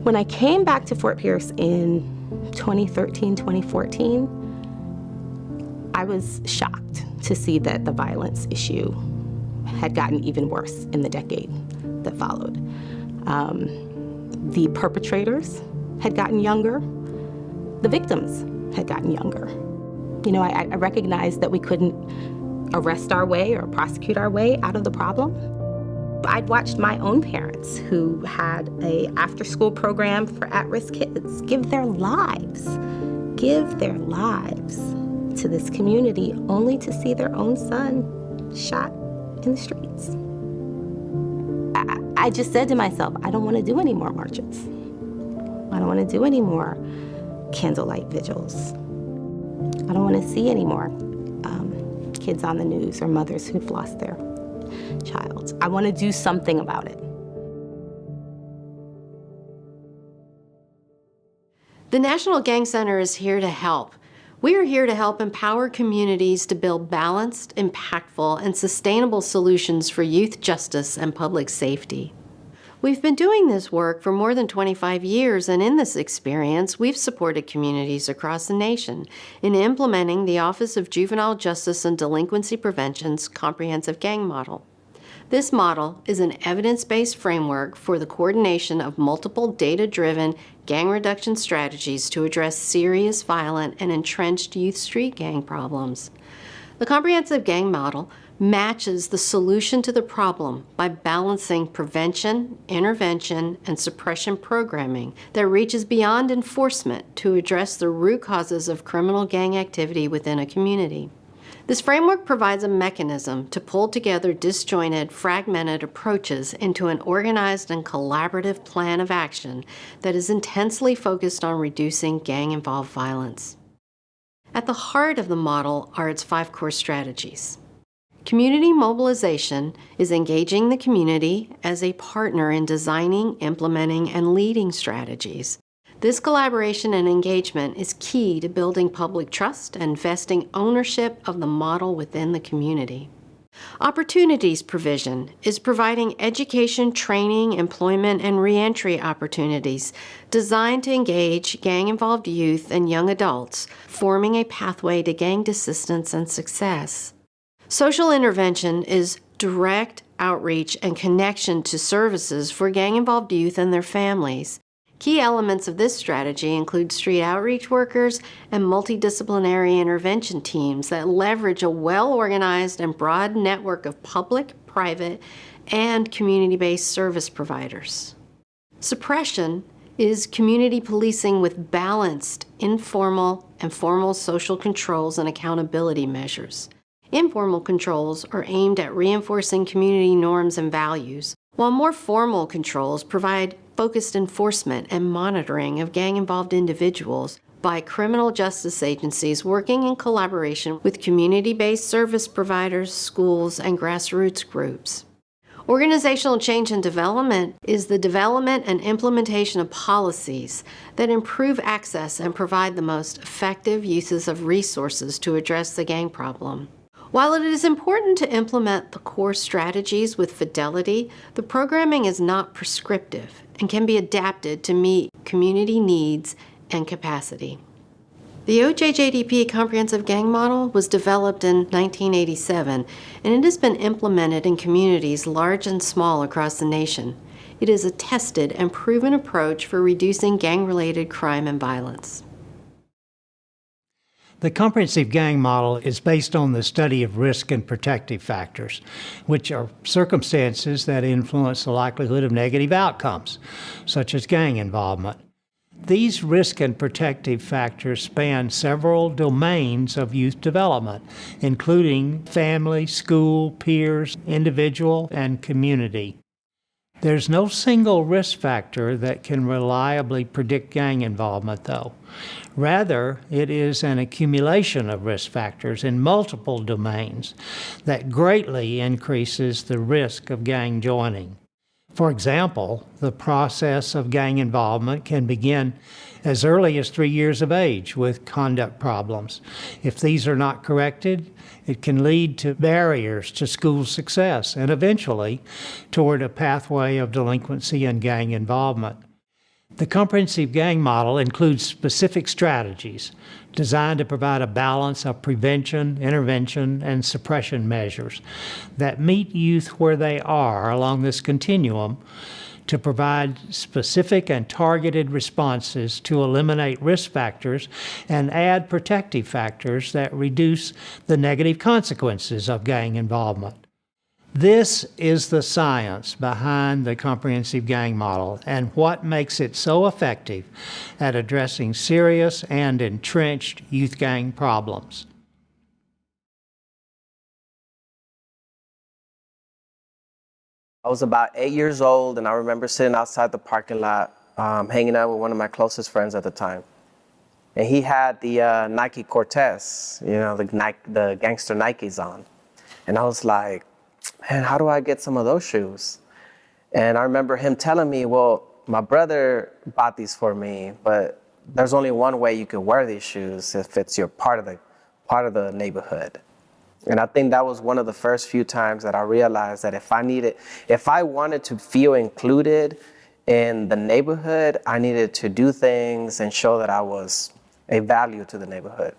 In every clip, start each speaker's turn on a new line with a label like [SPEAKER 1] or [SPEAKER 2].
[SPEAKER 1] When I came back to Fort Pierce in 2013, 2014, I was shocked to see that the violence issue had gotten even worse in the decade that followed. The perpetrators had gotten younger. The victims had gotten younger. You know, I recognized that we couldn't arrest our way or prosecute our way out of the problem. I'd watched my own parents who had an after-school program for at-risk kids give their lives to this community only to see their own son shot in the streets. I just said to myself, I don't want to do any more marches. I don't want to do any more candlelight vigils. I don't want to see any more kids on the news or mothers who've lost their child. I want to do something about it.
[SPEAKER 2] The National Gang Center is here to help. We are here to help empower communities to build balanced, impactful, and sustainable solutions for youth justice and public safety. We've been doing this work for more than 25 years, and in this experience, we've supported communities across the nation in implementing the Office of Juvenile Justice and Delinquency Prevention's comprehensive gang model. This model is an evidence-based framework for the coordination of multiple data-driven gang reduction strategies to address serious, violent, and entrenched youth street gang problems. The comprehensive gang model matches the solution to the problem by balancing prevention, intervention, and suppression programming that reaches beyond enforcement to address the root causes of criminal gang activity within a community. This framework provides a mechanism to pull together disjointed, fragmented approaches into an organized and collaborative plan of action that is intensely focused on reducing gang-involved violence. At the heart of the model are its 5 core strategies. Community mobilization is engaging the community as a partner in designing, implementing, and leading strategies. This collaboration and engagement is key to building public trust and vesting ownership of the model within the community. Opportunities provision is providing education, training, employment, and reentry opportunities designed to engage gang-involved youth and young adults, forming a pathway to gang desistance and success. Social intervention is direct outreach and connection to services for gang-involved youth and their families. Key elements of this strategy include street outreach workers and multidisciplinary intervention teams that leverage a well-organized and broad network of public, private, and community-based service providers. Suppression is community policing with balanced, informal, and formal social controls and accountability measures. Informal controls are aimed at reinforcing community norms and values, while more formal controls provide focused enforcement and monitoring of gang-involved individuals by criminal justice agencies working in collaboration with community-based service providers, schools, and grassroots groups. Organizational change and development is the development and implementation of policies that improve access and provide the most effective uses of resources to address the gang problem. While it is important to implement the core strategies with fidelity, the programming is not prescriptive and can be adapted to meet community needs and capacity. The OJJDP Comprehensive Gang Model was developed in 1987, and it has been implemented in communities large and small across the nation. It is a tested and proven approach for reducing gang-related crime and violence.
[SPEAKER 3] The comprehensive gang model is based on the study of risk and protective factors, which are circumstances that influence the likelihood of negative outcomes, such as gang involvement. These risk and protective factors span several domains of youth development, including family, school, peers, individual, and community. There's no single risk factor that can reliably predict gang involvement, though. Rather, it is an accumulation of risk factors in multiple domains that greatly increases the risk of gang joining. For example, the process of gang involvement can begin as early as 3 years of age with conduct problems. If these are not corrected, it can lead to barriers to school success and eventually toward a pathway of delinquency and gang involvement. The comprehensive gang model includes specific strategies designed to provide a balance of prevention, intervention, and suppression measures that meet youth where they are along this continuum to provide specific and targeted responses to eliminate risk factors and add protective factors that reduce the negative consequences of gang involvement. This is the science behind the comprehensive gang model and what makes it so effective at addressing serious and entrenched youth gang problems.
[SPEAKER 4] I was about 8 years old, and I remember sitting outside the parking lot, hanging out with one of my closest friends at the time. And he had the Nike Cortez, the gangster Nikes on. And I was like, man, how do I get some of those shoes? And I remember him telling me, well, my brother bought these for me, but there's only one way you can wear these shoes if it's your part of the neighborhood. And I think that was one of the first few times that I realized that if I wanted to feel included in the neighborhood, I needed to do things and show that I was a value to the neighborhood.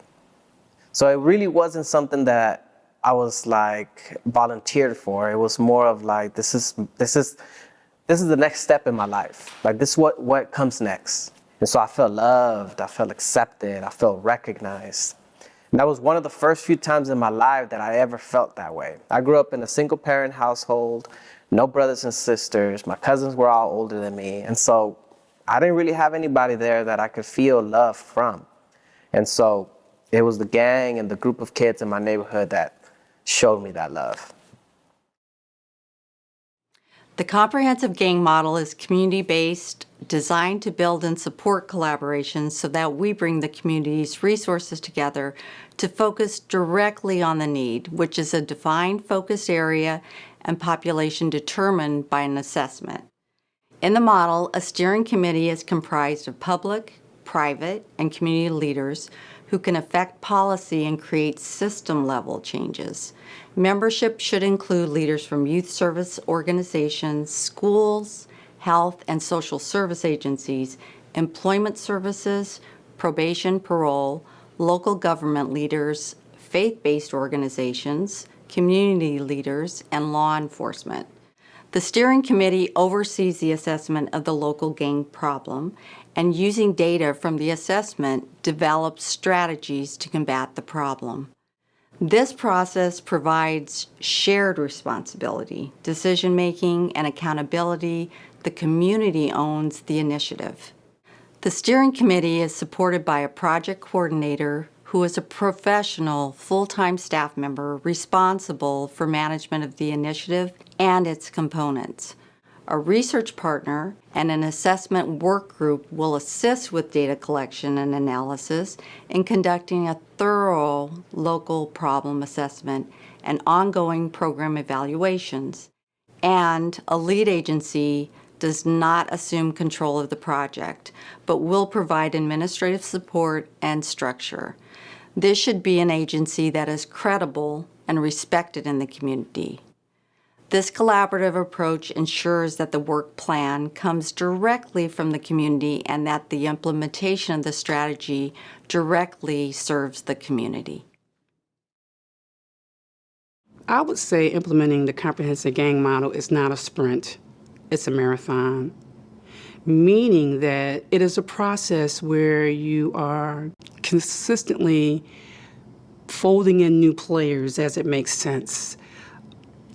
[SPEAKER 4] So it really wasn't something that I was like volunteered for. It was more of like, this is the next step in my life. Like, this is what comes next. And so I felt loved, I felt accepted, I felt recognized. And that was one of the first few times in my life that I ever felt that way. I grew up in a single parent household, no brothers and sisters. My cousins were all older than me. And so I didn't really have anybody there that I could feel love from. And so it was the gang and the group of kids in my neighborhood that showed me that love.
[SPEAKER 5] The comprehensive gang model is community-based, designed to build and support collaboration so that we bring the community's resources together to focus directly on the need, which is a defined focus area and population determined by an assessment. In the model, a steering committee is comprised of public, private, and community leaders who can affect policy and create system-level changes. Membership should include leaders from youth service organizations, schools, health and social service agencies, employment services, probation, parole, local government leaders, faith-based organizations, community leaders, and law enforcement. The steering committee oversees the assessment of the local gang problem and, using data from the assessment, develops strategies to combat the problem. This process provides shared responsibility, decision-making, and accountability. The community owns the initiative. The steering committee is supported by a project coordinator who is a professional, full-time staff member responsible for management of the initiative and its components. A research partner and an assessment work group will assist with data collection and analysis in conducting a thorough local problem assessment and ongoing program evaluations. And a lead agency does not assume control of the project, but will provide administrative support and structure. This should be an agency that is credible and respected in the community. This collaborative approach ensures that the work plan comes directly from the community and that the implementation of the strategy directly serves the community.
[SPEAKER 6] I would say implementing the comprehensive gang model is not a sprint, it's a marathon, meaning that it is a process where you are consistently folding in new players as it makes sense.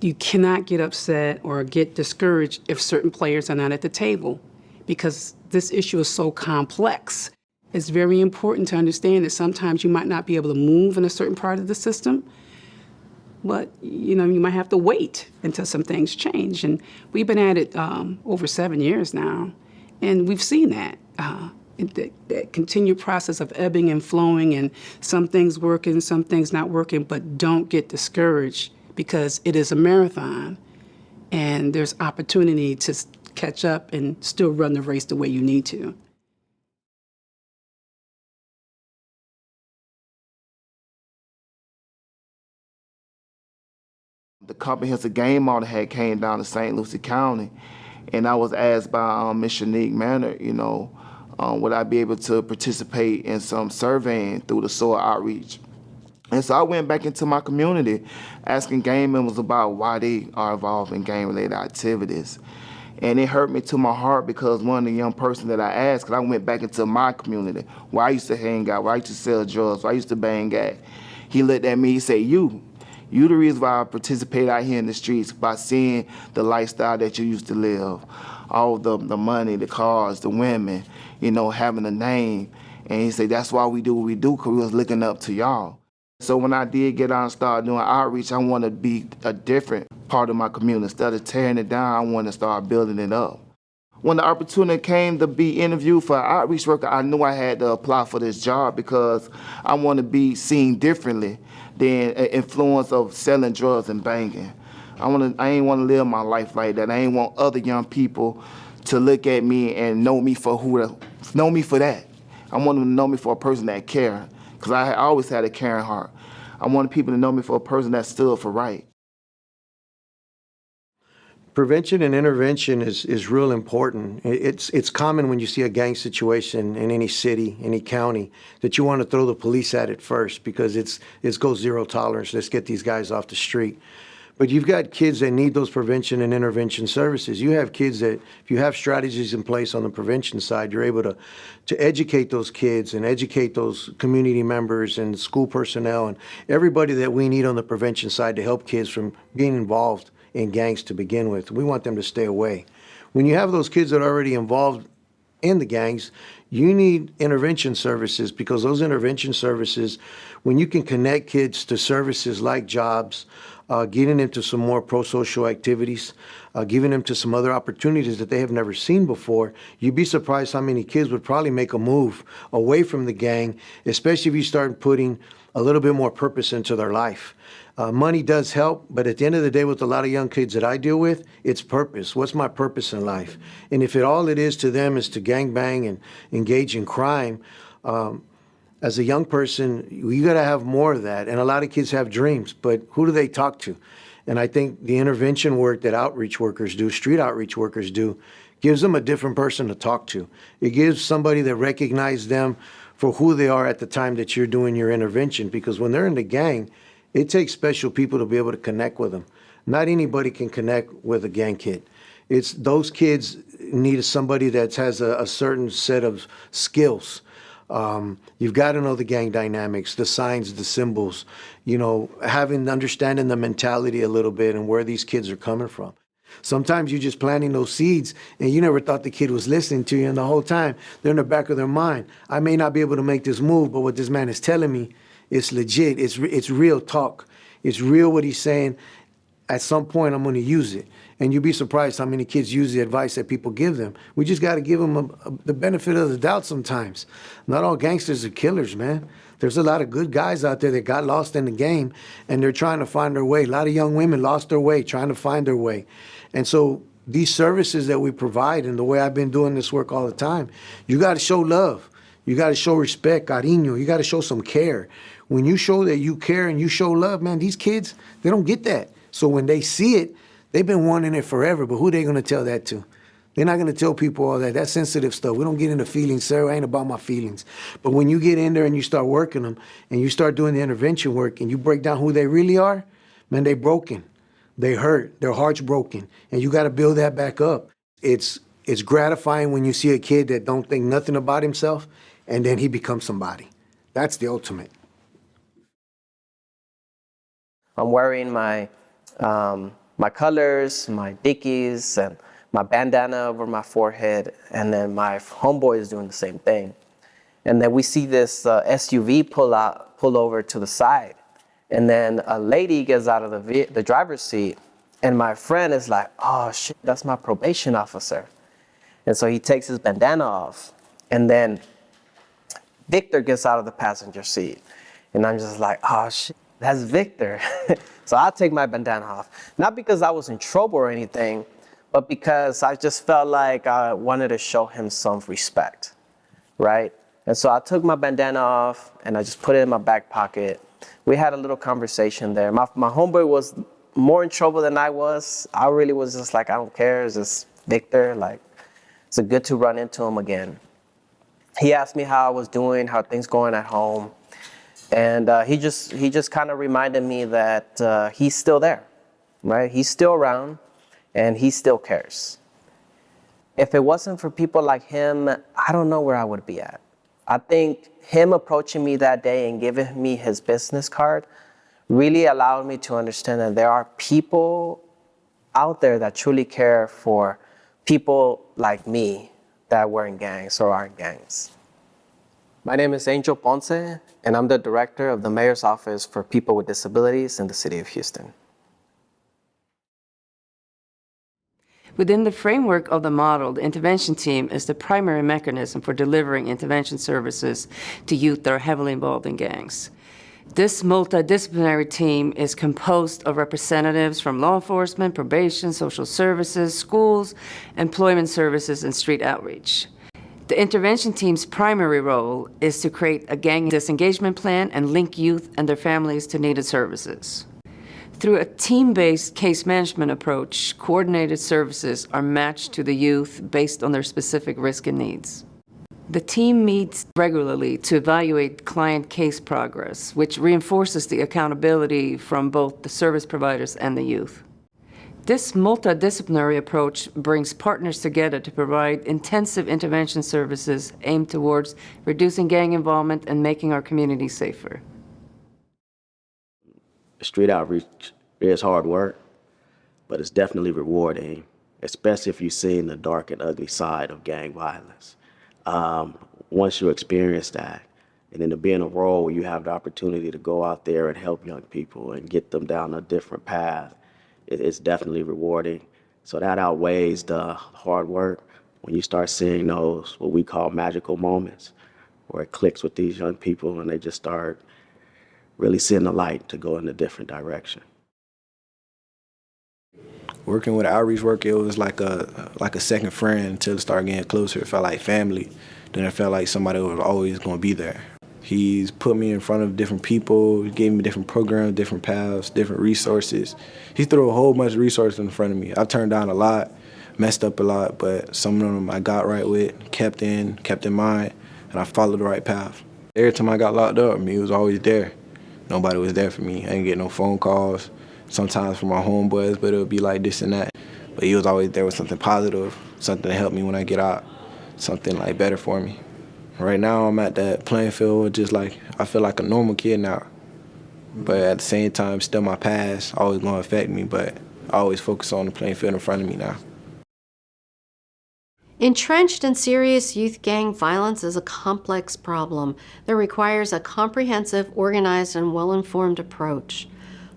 [SPEAKER 6] You cannot get upset or get discouraged if certain players are not at the table because this issue is so complex. It's very important to understand that sometimes you might not be able to move in a certain part of the system, but you might have to wait until some things change. And we've been at it over 7 years now, and we've seen that. That continued process of ebbing and flowing, and some things working, some things not working, but don't get discouraged because it is a marathon and there's opportunity to catch up and still run the race the way you need to.
[SPEAKER 7] The comprehensive gang model had came down to St. Lucie County, And I was asked by Ms. Shanique Manor, would I be able to participate in some surveying through the soil outreach. And so I went back into my community asking gang members about why they are involved in gang-related activities. And it hurt me to my heart because one of the young person that I asked, 'cause I went back into my community where I used to hang out, where I used to sell drugs, where I used to bang at. He looked at me, he said, you the reason why I participate out here in the streets, by seeing the lifestyle that you used to live. All the money, the cars, the women, having a name. And he said, that's why we do what we do, because we was looking up to y'all. So when I did get out and start doing outreach, I want to be a different part of my community. Instead of tearing it down, I want to start building it up. When the opportunity came to be interviewed for an outreach worker, I knew I had to apply for this job because I want to be seen differently than an influence of selling drugs and banging. I ain't want to live my life like that. I ain't want other young people to look at me and know me for that. I want them to know me for a person that cares. Because I always had a caring heart. I wanted people to know me for a person that stood for right.
[SPEAKER 8] Prevention and intervention is real important. It's common when you see a gang situation in any city, any county, that you want to throw the police at it first because it's go zero tolerance. Let's get these guys off the street. But you've got kids that need those prevention and intervention services. You have kids that, if you have strategies in place on the prevention side, you're able to educate those kids and educate those community members and school personnel and everybody that we need on the prevention side to help kids from being involved in gangs to begin with. We want them to stay away. When you have those kids that are already involved in the gangs, you need intervention services, because those intervention services, when you can connect kids to services like jobs, getting into some more pro-social activities, giving them to some other opportunities that they have never seen before, you'd be surprised how many kids would probably make a move away from the gang, especially if you start putting a little bit more purpose into their life. Money does help, but at the end of the day, with a lot of young kids that I deal with, it's purpose. What's my purpose in life? And if all it is to them is to gangbang and engage in crime, as a young person, you got to have more of that. And a lot of kids have dreams, but who do they talk to? And I think the intervention work that outreach workers do, street outreach workers do, gives them a different person to talk to. It gives somebody that recognizes them for who they are at the time that you're doing your intervention. Because when they're in the gang, it takes special people to be able to connect with them. Not anybody can connect with a gang kid. It's those kids need somebody that has a certain set of skills. You've got to know the gang dynamics, the signs, the symbols, understanding the mentality a little bit and where these kids are coming from. Sometimes you're just planting those seeds and you never thought the kid was listening to you, and the whole time they're in the back of their mind. I may not be able to make this move, but what this man is telling me, it's legit. It's real talk. It's real what he's saying. At some point, I'm going to use it. And you'd be surprised how many kids use the advice that people give them. We just got to give them the benefit of the doubt sometimes. Not all gangsters are killers, man. There's a lot of good guys out there that got lost in the game, and they're trying to find their way. A lot of young women lost their way, trying to find their way. And so these services that we provide, and the way I've been doing this work all the time, you got to show love. You got to show respect, cariño. You got to show some care. When you show that you care and you show love, man, these kids, they don't get that. So when they see it, they've been wanting it forever, but who they going to tell that to? They're not going to tell people all that. That's sensitive stuff. We don't get into feelings, sir. I ain't about my feelings. But when you get in there and you start working them and you start doing the intervention work and you break down who they really are, man, they broken. They hurt. Their heart's broken. And you got to build that back up. It's gratifying when you see a kid that don't think nothing about himself and then he becomes somebody. That's the ultimate.
[SPEAKER 4] I'm wearing my colors, my Dickies, and my bandana over my forehead, and then my homeboy is doing the same thing. And then we see this SUV pull over to the side, and then a lady gets out of the driver's seat, and my friend is like, "Oh shit, that's my probation officer." And so he takes his bandana off, and then Victor gets out of the passenger seat, and I'm just like, "Oh shit, that's Victor." So I take my bandana off, not because I was in trouble or anything, but because I just felt like I wanted to show him some respect, right? And so I took my bandana off and I just put it in my back pocket. We had a little conversation there. My homeboy was more in trouble than I was. I really was just like, I don't care, just Victor, like, it's good to run into him again. He asked me how I was doing, how things going at home. And he just kind of reminded me that he's still there, right? He's still around and he still cares. If it wasn't for people like him, I don't know where I would be at. I think him approaching me that day and giving me his business card really allowed me to understand that there are people out there that truly care for people like me that were in gangs or are in gangs. My name is Angel Ponce, and I'm the director of the Mayor's Office for People with Disabilities in the City of Houston.
[SPEAKER 9] Within the framework of the model, the intervention team is the primary mechanism for delivering intervention services to youth that are heavily involved in gangs. This multidisciplinary team is composed of representatives from law enforcement, probation, social services, schools, employment services, and street outreach. The intervention team's primary role is to create a gang disengagement plan and link youth and their families to needed services. Through a team-based case management approach, coordinated services are matched to the youth based on their specific risk and needs. The team meets regularly to evaluate client case progress, which reinforces the accountability from both the service providers and the youth. This multidisciplinary approach brings partners together to provide intensive intervention services aimed towards reducing gang involvement and making our communities safer.
[SPEAKER 10] Street outreach is hard work, but it's definitely rewarding, especially if you've seen the dark and ugly side of gang violence. Once you experience that, and then to be in a role where you have the opportunity to go out there and help young people and get them down a different path, it's definitely rewarding. So that outweighs the hard work when you start seeing those, what we call magical moments, where it clicks with these young people and they just start really seeing the light to go in a different direction.
[SPEAKER 11] Working with outreach work, it was like a second friend until it started getting closer. It felt like family. Then it felt like somebody was always going to be there. He's put me in front of different people. He gave me different programs, different paths, different resources. He threw a whole bunch of resources in front of me. I've turned down a lot, messed up a lot, but some of them I got right with, kept in mind, and I followed the right path. Every time I got locked up, he was always there. Nobody was there for me. I didn't get no phone calls, sometimes from my homeboys, but it would be like this and that. But he was always there with something positive, something to help me when I get out, something like better for me. Right now I'm at that playing field, just like I feel like a normal kid now. But at the same time, still my past always gonna affect me, but I always focus on the playing field in front of me now.
[SPEAKER 2] Entrenched and serious youth gang violence is a complex problem that requires a comprehensive, organized, and well-informed approach.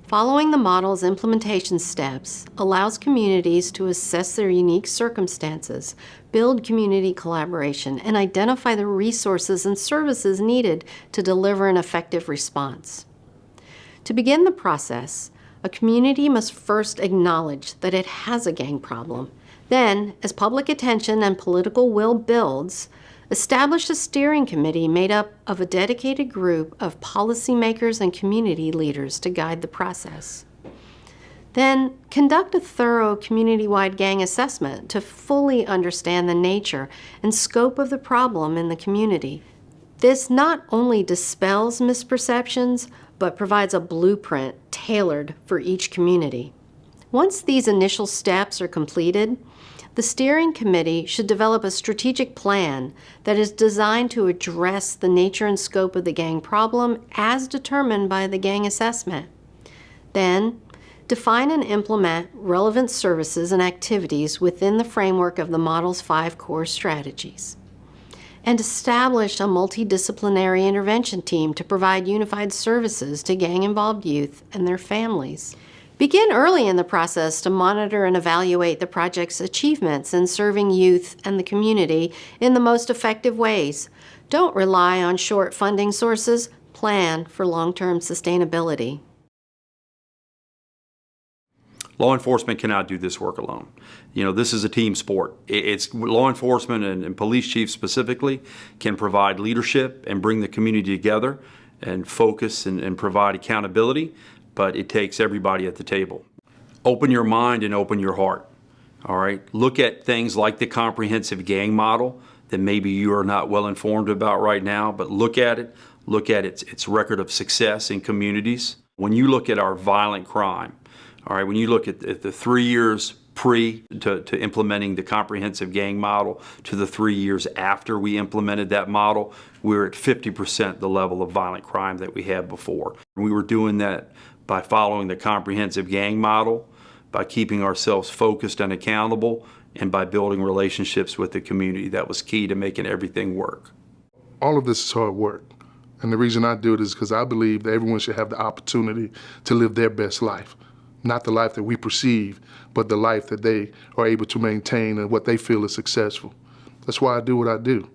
[SPEAKER 2] Following the model's implementation steps allows communities to assess their unique circumstances, build community collaboration, and identify the resources and services needed to deliver an effective response. To begin the process, a community must first acknowledge that it has a gang problem. Then, as public attention and political will builds, establish a steering committee made up of a dedicated group of policymakers and community leaders to guide the process. Then, conduct a thorough community-wide gang assessment to fully understand the nature and scope of the problem in the community. This not only dispels misperceptions, but provides a blueprint tailored for each community. Once these initial steps are completed, the steering committee should develop a strategic plan that is designed to address the nature and scope of the gang problem as determined by the gang assessment. Then, define and implement relevant services and activities within the framework of the model's 5 core strategies. And establish a multidisciplinary intervention team to provide unified services to gang-involved youth and their families. Begin early in the process to monitor and evaluate the project's achievements in serving youth and the community in the most effective ways. Don't rely on short funding sources. Plan for long-term sustainability.
[SPEAKER 12] Law enforcement cannot do this work alone. You know, this is a team sport. It's law enforcement and police chiefs specifically can provide leadership and bring the community together and focus and provide accountability, but it takes everybody at the table. Open your mind and open your heart. All right, look at things like the comprehensive gang model that maybe you are not well informed about right now, but look at its record of success in communities. When you look at our violent crime, all right, when you look at the 3 years pre to implementing the comprehensive gang model to the 3 years after we implemented that model, we're at 50% the level of violent crime that we had before. We were doing that by following the comprehensive gang model, by keeping ourselves focused and accountable, and by building relationships with the community. That was key to making everything work.
[SPEAKER 13] All of this is hard work. And the reason I do it is because I believe that everyone should have the opportunity to live their best life. Not the life that we perceive, but the life that they are able to maintain and what they feel is successful. That's why I do what I do.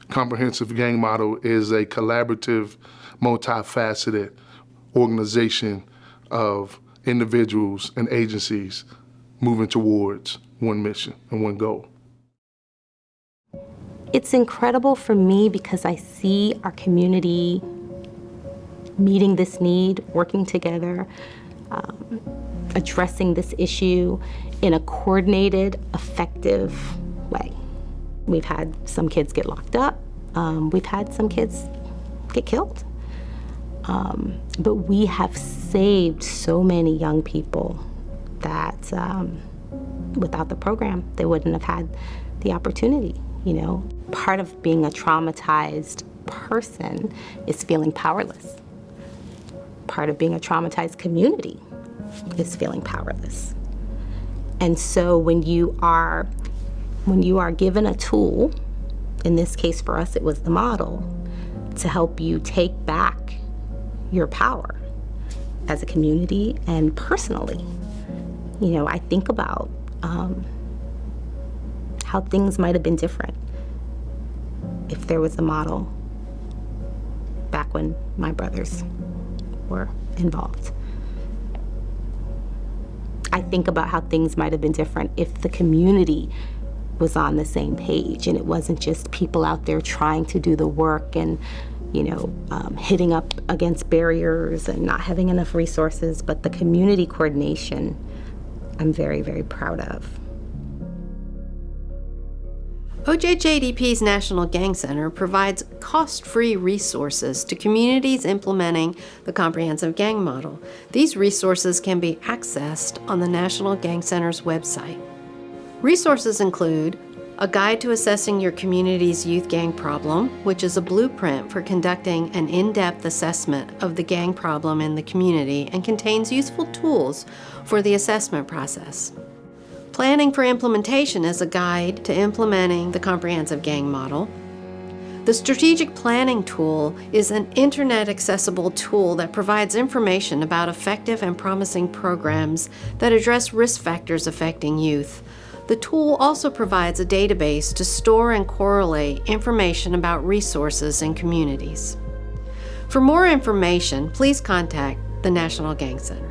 [SPEAKER 13] Comprehensive Gang Model is a collaborative, multifaceted organization of individuals and agencies moving towards one mission and one goal.
[SPEAKER 1] It's incredible for me because I see our community meeting this need, working together, addressing this issue in a coordinated, effective way. We've had some kids get locked up. We've had some kids get killed. But we have saved so many young people that without the program, they wouldn't have had the opportunity, you know. Part of being a traumatized person is feeling powerless. Part of being a traumatized community is feeling powerless. And so when you are given a tool, in this case for us it was the model, to help you take back your power as a community and personally, you know, I think about how things might have been different if there was a model back when my brothers were involved. I think about how things might have been different if the community was on the same page and it wasn't just people out there trying to do the work and, you know, hitting up against barriers and not having enough resources, but the community coordination I'm very, very proud of.
[SPEAKER 2] OJJDP's National Gang Center provides cost-free resources to communities implementing the comprehensive gang model. These resources can be accessed on the National Gang Center's website. Resources include a guide to assessing your community's youth gang problem, which is a blueprint for conducting an in-depth assessment of the gang problem in the community and contains useful tools for the assessment process. Planning for Implementation is a guide to implementing the comprehensive gang model. The Strategic Planning Tool is an internet-accessible tool that provides information about effective and promising programs that address risk factors affecting youth. The tool also provides a database to store and correlate information about resources in communities. For more information, please contact the National Gang Center.